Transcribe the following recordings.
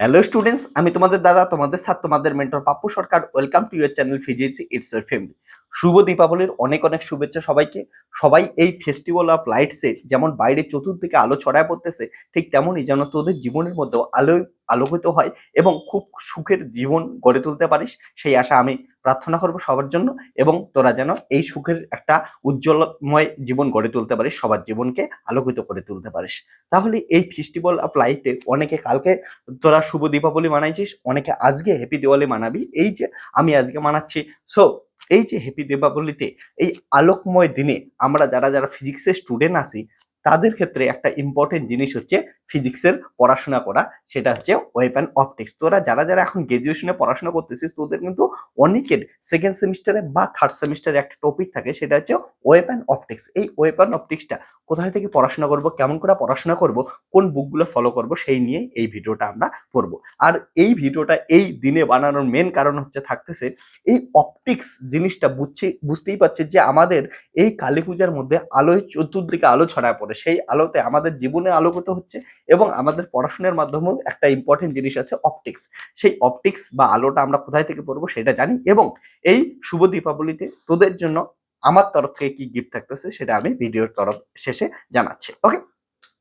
Hello students, আমি তোমাদের দাদা, তোমাদের স্যার, তোমাদের mentor Pappu Sarkar. Welcome to your channel physics it's your family. শুভ দীপাবলির অনেক অনেক শুভেচ্ছা সবাইকে। সবাই এই ফেস্টিভ্যাল অফ লাইটসে যেমন বাইরে চতুর্দিকে আলো ছড়ায় পড়তেছে, ঠিক তেমনই যেন তোদের জীবনের মধ্যেও আলোয় আলোকিত হয় এবং খুব সুখের জীবন গড়ে তুলতে পারিস, সেই আশা আমি প্রার্থনা করবো সবার জন্য। এবং তোরা যেন এই সুখের একটা উজ্জ্বলময় জীবন গড়ে তুলতে পারিস, সবার জীবনকে আলোকিত করে তুলতে পারিস। তাহলে এই ফেস্টিভ্যাল অফ লাইটে অনেকে কালকে তোরা শুভ দীপাবলি মানাইছিস, অনেকে আজকে হ্যাপি দিওয়ালি মানাবি, এই যে আমি আজকে মানাচ্ছি। সো এই যে হ্যাপি দীপাবলিতে এই আলোকময় দিনে আমরা যারা যারা ফিজিক্সের স্টুডেন্ট আছি, তাদের ক্ষেত্রে একটা ইম্পর্টেন্ট জিনিস হচ্ছে ফিজিক্সের পড়াশোনা করা, সেটা হচ্ছে ওয়েপন অপটিক্স। তোরা যারা যারা এখন গ্রাজুয়েশনে পড়াশোনা করতেছিস, তোদের কিন্তু অনেকের সেকেন্ড সেমিস্টারে বা থার্ড সেমিস্টারে একটা টপিক থাকে, সেটা হচ্ছে ওয়েপন অপটিক্স। এই ওয়েপন অপটিক্সটা কোথায় থেকে পড়াশোনা করব, কেমন করে পড়াশোনা করব, কোন বুকগুলো ফলো করব, সেই নিয়ে এই ভিডিওটা আমরা করব। আর এই ভিডিওটা এই দিনে বানানোর মেন কারণ হচ্ছে থাকতেছে এই অপটিক্স জিনিসটা বুঝতেই পারছে যে আমাদের এই কালী পূজার মধ্যে আলোয় চতুর্দিকে আলো ছড়ায় পড়ে, সেই আলোতে আমাদের জীবনে আলোকিত হচ্ছে এবং আমাদের পড়াশোনার মাধ্যমেও একটা ইম্পর্টেন্ট জিনিস আছে অপটিক্স। সেই অপটিক্স বা আলোটা আমরা কোথায় থেকে পড়বো সেটা জানি। এবং এই শুভ দীপাবলিতে তোদের জন্য আমার তরফ থেকে কি গিফট থাকতেছে সেটা আমি ভিডিওর তরফ শেষে জানাচ্ছি। ওকে,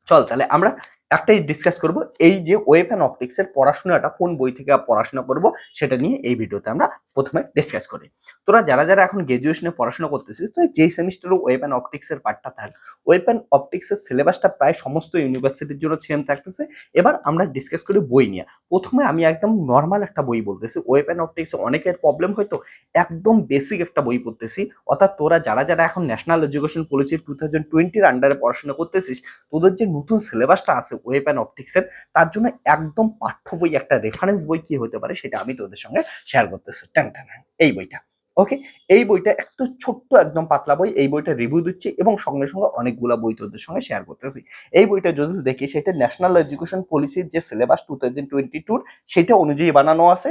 চল তাহলে আমরা একটাই ডিসকাস করব, এই যে ওয়েব অ্যান্ড অপটিক্স এর পড়াশোনাটা কোন বই থেকে পড়াশোনা করব সেটা নিয়ে এই ভিডিওতে আমরা প্রথমে ডিসকাস করি। তোরা যারা যারা এখন গ্রাজুয়েশনে পড়াশোনা করতেছিস, তো যেই সেমিস্টারে ওয়েব অ্যান্ড অপটিক্স এর পার্টটা থাক, ওয়েব অ্যান্ড অপটিক্স এর সিলেবাসটা প্রায় সমস্ত ইউনিভার্সিটির জন্য সেম থাকতেছে। এবার আমরা ডিসকাস করি বই নিয়ে। প্রথমে আমি একদম নর্মাল একটা বই বলতেছি, ওয়েব অ্যান্ড অপটিক্স অনেকের প্রবলেম হয়তো, একদম বেসিক একটা বই পড়তেছি। অর্থাৎ তোরা যারা যারা এখন ন্যাশনাল এডুকেশন পলিসি 2020 আন্ডারে পড়াশোনা করতেছিস, তোদের যে নতুন সিলেবাসটা আছে ওয়েব অ্যান্ড অপটিক্সের, তার জন্য একদম পাঠ্য বই, একটা রেফারেন্স বই কি হতে পারে সেটা আমি তোদের সঙ্গে শেয়ার করতেছি। টান টান এই বইটা। ওকে, এই বইটা একটু ছোট্ট একদম পাতলা বই, এই বইটা রিভিউ দিচ্ছি এবং সঙ্গে সঙ্গে অনেকগুলো বই তোদের সঙ্গে শেয়ার করতেছি। এই বইটা যদি দেখি, সেটা ন্যাশনাল এডুকেশন পলিসির যে সিলেবাস 2022 সেটা অনুযায়ী বানানো আছে।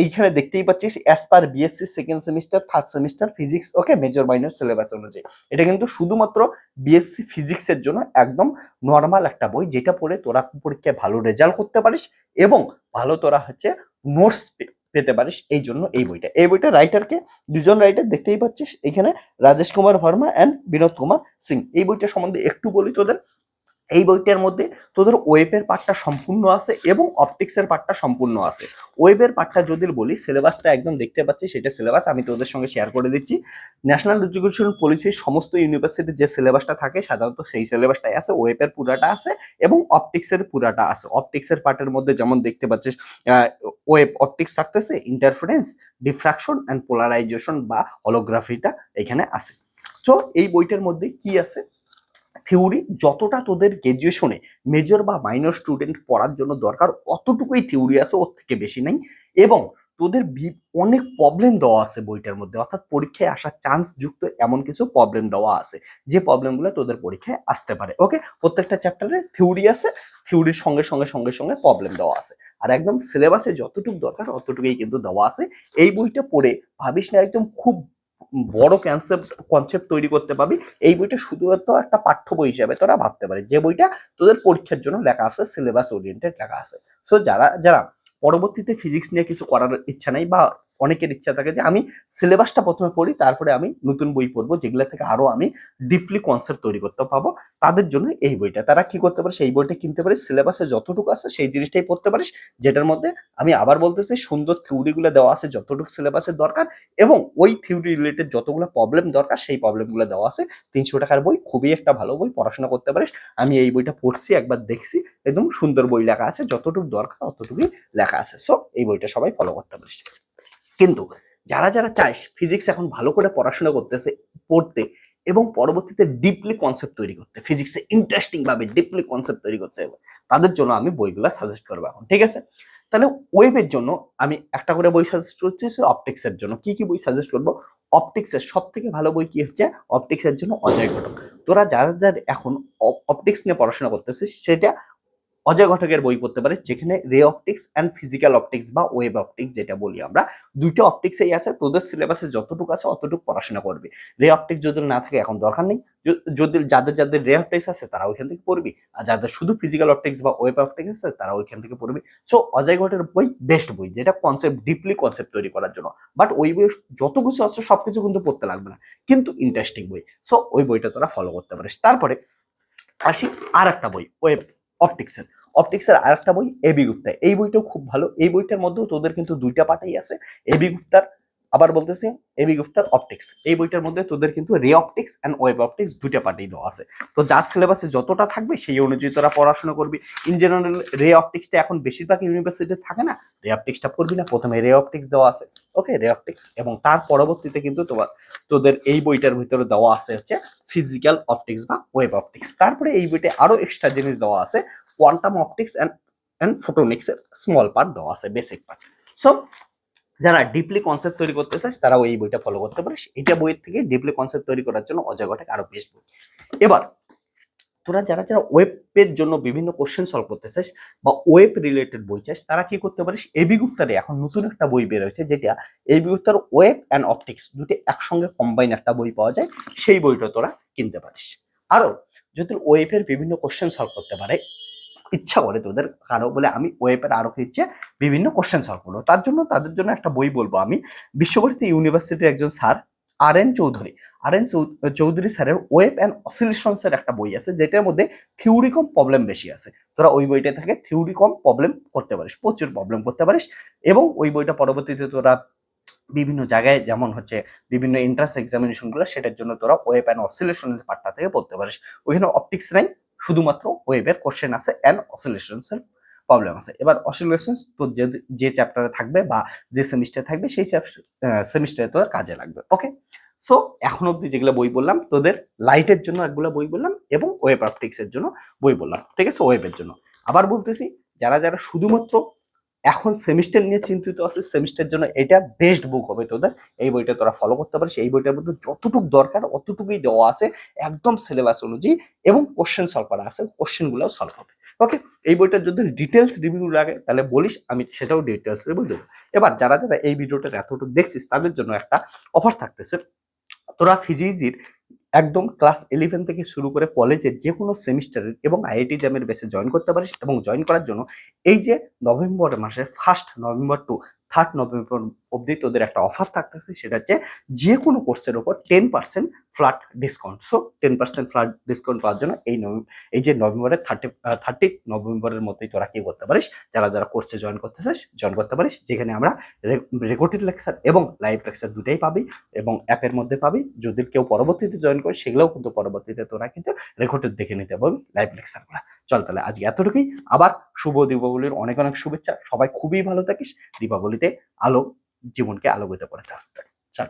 এইখানে দেখতেই পাচ্ছিস as per BSc second semester third semester physics, okay, major minor syllabus অনুযায়ী। এটা কিন্তু শুধুমাত্র বিএসসি ফিজিক্সের জন্য একদম নর্মাল একটা বই, যেটা পড়ে তোরা পরীক্ষায় ভালো রেজাল্ট করতে পারিস এবং ভালো তোরা হচ্ছে নোটস পেতে পারিস। এই জন্য এই বইটা রাইটারকে, দুজন রাইটার দেখতেই পাচ্ছিস এখানে, রাজেশ কুমার ভার্মা অ্যান্ড বিনোদ কুমার সিং। এই বইটা সম্বন্ধে একটু বলি তোদের। এই বইটার মধ্যে তোদের ওয়েবের পার্টটা সম্পূর্ণ আছে এবং অপটিক্সের পার্টটা সম্পূর্ণ আছে। ওয়েবের পার্টটা যদি বলি, সিলেবাসটা একদম দেখতে পাচ্ছি, সেটা সিলেবাস আমি তোদের সঙ্গে শেয়ার করে দিচ্ছি। ন্যাশনাল এডুকেশন পলিসির সমস্ত ইউনিভার্সিটির যে সিলেবাসটা থাকে সাধারণত সেই সিলেবাসটাই আছে, ওয়েবের পুরাটা আছে এবং অপটিক্সের পুরাটা আছে। অপটিক্সের পার্টের মধ্যে যেমন দেখতে পাচ্ছিস ওয়েব অপটিক্স থাকতেছে, ইন্টারফারেন্স, ডিফ্রাকশন অ্যান্ড পোলারাইজেশন বা হলোগ্রাফিটা এখানে আছে। তো এই বইটার মধ্যে কি আছে, থিওরি যতটা তোদের গ্রাজুয়েশনে মেজর বা মাইনর স্টুডেন্ট পড়ার জন্য দরকার, অতটুকুই থিওরি আছে, ওর থেকে বেশি নাই। এবং তোদের অনেক প্রবলেম দেওয়া আছে বইটার মধ্যে, অর্থাৎ পরীক্ষায় আসার চান্স যুক্ত এমন কিছু প্রবলেম দেওয়া আছে, যে প্রবলেমগুলো তোদের পরীক্ষায় আসতে পারে। ওকে, প্রত্যেকটা চ্যাপ্টারে থিওরি আছে, থিওরির সঙ্গে সঙ্গে সঙ্গে সঙ্গে প্রবলেম দেওয়া আছে, আর একদম সিলেবাসে যতটুকু দরকার অতটুকুই কিন্তু দেওয়া আছে। এই বইটা পড়ে ভাবিস না একদম খুব বড় কনসেপ্ট তৈরি করতে পারবি। এই বইটা শুধুমাত্র একটা পাঠ্য বই হিসাবে তোরা ভাবতে পারিস, যে বইটা তোদের পরীক্ষার জন্য লেখা আছে, সিলেবাস ওরিয়েন্টেড লেখা আছে। সো যারা যারা পরবর্তীতে ফিজিক্স নিয়ে কিছু করার ইচ্ছা নাই, বা অনেকের ইচ্ছা থাকে যে আমি সিলেবাসটা প্রথমে পড়ি, তারপরে আমি নতুন বই পড়বো যেগুলো থেকে আরো আমি ডিপলি কনসেপ্ট তৈরি করতে পারবো, তাদের জন্য এই বইটা। তারা কি করতে পারে, সেই বইটা কিনতে পারিস, সিলেবাসে যতটুকু আছে সেই জিনিসটাই পড়তে পারিস, যেটার মধ্যে আমি আবার বলতেছি সুন্দর থিওরিগুলো দেওয়া আছে যতটুকু সিলেবাসের দরকার, এবং ওই থিওরি রিলেটেড যতগুলো প্রবলেম দরকার সেই প্রবলেমগুলো দেওয়া আছে। 300 টাকার বই, খুবই একটা ভালো বই, পড়াশোনা করতে পারিস। আমি এই বইটা পড়ছি, একবার দেখছি, একদম সুন্দর বই লেখা আছে, যতটুকু দরকার অতটুকুই লেখা আছে। সো এই বইটা সবাই ফলো করতে পারিস। কিন্তু যারা যারা চাইস ফিজিক্স এখন ভালো করে পড়াশোনা করতেছে, পড়তে এবং পরবর্তীতে ডিপলি কনসেপ্ট তৈরি করতে, ফিজিক্সে ইন্টারেস্টিং ভাবে ডিপলি কনসেপ্ট তৈরি করতে হবে, তাদের জন্য আমি বইগুলো সাজেস্ট করবো এখন। ঠিক আছে, তাহলে ওয়েবের জন্য আমি একটা করে বই সাজেস্ট করছি। অপটিক্সের জন্য কি কি বই সাজেস্ট করবো, অপটিক্সের সব থেকে ভালো বই কি হচ্ছে, অপটিক্সের জন্য অজয় ঘটক। তোরা যারা যারা এখন অপটিক্স নিয়ে পড়াশোনা করতেছিস, সেটা অজয় ঘটকের বই পড়তে পারিস, যেখানে রে অপটিক্স অ্যান্ড ফিজিক্যাল অপটিক্স বা ওয়েব অপটিক্স যেটা বলি আমরা, দুইটা অপটিক্সই আছে। তোদের সিলেবাসে যতটুকু আছে অতটুকু পড়াশোনা করবি। রে অপটিক্স যদি না থাকে এখন দরকার নেই। যদি যাদের যাদের রে অপটিক্স আছে তারা ওইখান থেকে পড়বি, আর যাদের শুধু ফিজিক্যাল অপটিক্স বা ওয়েব অপটিক্স আছে তারা ওইখান থেকে পড়বি। সো অজয় ঘটের বই বেস্ট বই, যেটা কনসেপ্ট ডিপলি কনসেপ্ট তৈরি করার জন্য। বাট ওই বই যত কিছু আছে সবকিছু কিন্তু পড়তে লাগবে না, কিন্তু ইন্টারেস্টিং বই। সো ওই বইটা তোরা ফলো করতে পারিস। তারপরে আসি আর একটা বই, ওয়েব অপটিক্সের। অপটিক্সের আর একটা বই এবি গুপ্তা, এই বইটাও খুব ভালো। এই বইটার মধ্যেও তোদের কিন্তু দুইটা পার্টই আছে। এবি গুপ্তার, আবার বলতেছি এবি গুপ্তার অপটিক্স, এই বইটার মধ্যে তোদের কিন্তু রে অপটিক্স অ্যান্ড ওয়েব অপটিক্স দুইটা পার্টই দেওয়া আছে। তো যার সিলেবাসে যতটা থাকবে সেই অনুযায়ী তোরা পড়াশোনা করবি। ইন জেনারেল রে অপটিক্সটা এখন বেশিরভাগ ইউনিভার্সিটিতে থাকে না, রে অপটিক্সটা পড়বি না, প্রথমে রে অপটিক্স দেওয়া আছে। ওকে, রে অপটিক্স, এবং তার পরবর্তীতে কিন্তু তোদের এই বইটার ভিতরে দেওয়া আছে হচ্ছে ফিজিক্যাল অপটিক্স বা ওয়েব অপটিক্স। তারপরে এই বইতে আরো এক্সট্রা জিনিস দেওয়া আছে, কোয়ান্টাম অপটিক্স অ্যান্ড ফটোনিক্স এর স্মল পার্ট দেওয়া আছে, বেসিক পার্ট। সো যারা ডিপলি কনসেপ্ট তৈরি করতে চাস তারাও এই বইটা ফলো করতে পারিস। এটা বইয়ের থেকে ডিপলি কনসেপ্ট তৈরি করার জন্য অজয় ঘটক আরো বেস্ট বই। এবার তোরা যারা যারা ওয়েবের জন্য বিভিন্ন কোশ্চেন সলভ করতে চাস বা ওয়েব রিলেটেড বই চাস, তারা কি করতে পারিস, এবি গুপ্তারে এখন নতুন একটা বই বের হয়েছে, যেটা এবি গুপ্তার ওয়েব অ্যান্ড অপটিক্স দুটো একসঙ্গে কম্বাইন একটা বই পাওয়া যায়, সেই বইটা তোরা কিনতে পারিস। আরো যদি ওয়েবের বিভিন্ন কোশ্চেন সলভ করতে পারে ইচ্ছা করে তোদের কারো, বলে আমি ওয়েবের আরো ইচ্ছে বিভিন্ন কোশ্চেন সলভ করবো, তার জন্য তাদের জন্য একটা বই বলবো আমি। বিশ্বভারতী ইউনিভার্সিটির একজন স্যার আর এন চৌধুরী স্যারের ওয়েব অ্যান্ড অসিলেশনস এর একটা বই আছে, যেটার মধ্যে থিওরি কম প্রবলেম বেশি আছে। তোরা ওই বইটা থেকে থিওরি কম প্রবলেম করতে পারিস, প্রচুর প্রবলেম করতে পারিস। এবং ওই বইটা পরবর্তীতে তোরা বিভিন্ন জায়গায়, যেমন হচ্ছে বিভিন্ন এন্ট্রান্স এক্সামিনেশন গুলো, সেটার জন্য তোরা ওয়েব অ্যান্ড অসিলেশনের পার্টটা থেকে পড়তে পারিস। ওইখানে অপটিক্স নাই, শুধুমাত্র ওয়েবের কোশ্চেন আছে অ্যান্ড অসিলেশনস এর প্রবলেম আছে। এবার অসিলেশনস তো যে চ্যাপ্টারে থাকবে বা যে সেমিস্টারে থাকবে সেই সেমিস্টারে তোর কাজে লাগবে। ওকে, সো এখন অব্দি যেগুলো বই বললাম তোদের লাইটের জন্য একগুলো বই বললাম, এবং ওয়েব অপটিক্স এর জন্য বই বললাম, ঠিক আছে, ওয়েবের জন্য। আবার বলতেছি, যারা যারা শুধুমাত্র এখন সেমিস্টার নিয়ে চিন্তিত আছে, সেমিস্টার জন্য এটা বেস্ট বুক হবে তোদের। এই বইটা তোরা ফলো করতে পারিস। এই বইটার মধ্যে যতটুকু দরকার অতটুকুই দেওয়া আছে, একদম সিলেবাস অনুযায়ী, এবং কোশ্চেন সলভ করা আছে, কোশ্চেন গুলো সলভ হবে। ওকে, এই বইটার যদি ডিটেলস রিভিউ লাগে তাহলে বলিস, আমি সেটাও ডিটেলস রিভিউ দেবো। এবার যারা যারা এই ভিডিওটা এতটুকু দেখছিস তাদের জন্য একটা অফার থাকতেছে। তোরা ফিজিজির একদম ক্লাস 11 থেকে শুরু করে কলেজের যে কোনো সেমিস্টারের এবং আইআইটি জ্যামের বেসে জয়েন করতে পারিস। এবং জয়েন করার জন্য এই যে নভেম্বর মাসের 1 নভেম্বর টু 3 নভেম্বর অবধি তোদের একটা অফার থাকতেছে, সেটা হচ্ছে যে কোনো কোর্সের উপর 10% flat discount. So 10% flat discount পাওয়ার জন্য এই যে নভেম্বরের 30 নভেম্বরের মধ্যেই তোরা কি করতে পারিস, যারা যারা কোর্সে জয়েন করতে চাস জয়েন করতে পারিস, যেখানে আমরা রেকর্ডেড লেকচার এবং লাইভ লেকচার দুটাই পাবি, এবং অ্যাপের মধ্যে পাবি। যদি কেউ পরবর্তীতে জয়েন করে সেগুলোও কিন্তু পরবর্তীতে তোরা কিন্তু রেকর্ডেড দেখে নিতে পারবি লাইভ লেকচারগুলো। চল তাহলে আজকে এতটুকুই। আবার শুভ দীপাবলির অনেক অনেক শুভেচ্ছা। সবাই খুবই ভালো থাকিস। দীপাবলিতে আলো জীবনকে আলোকিত করে থাকবে। চল।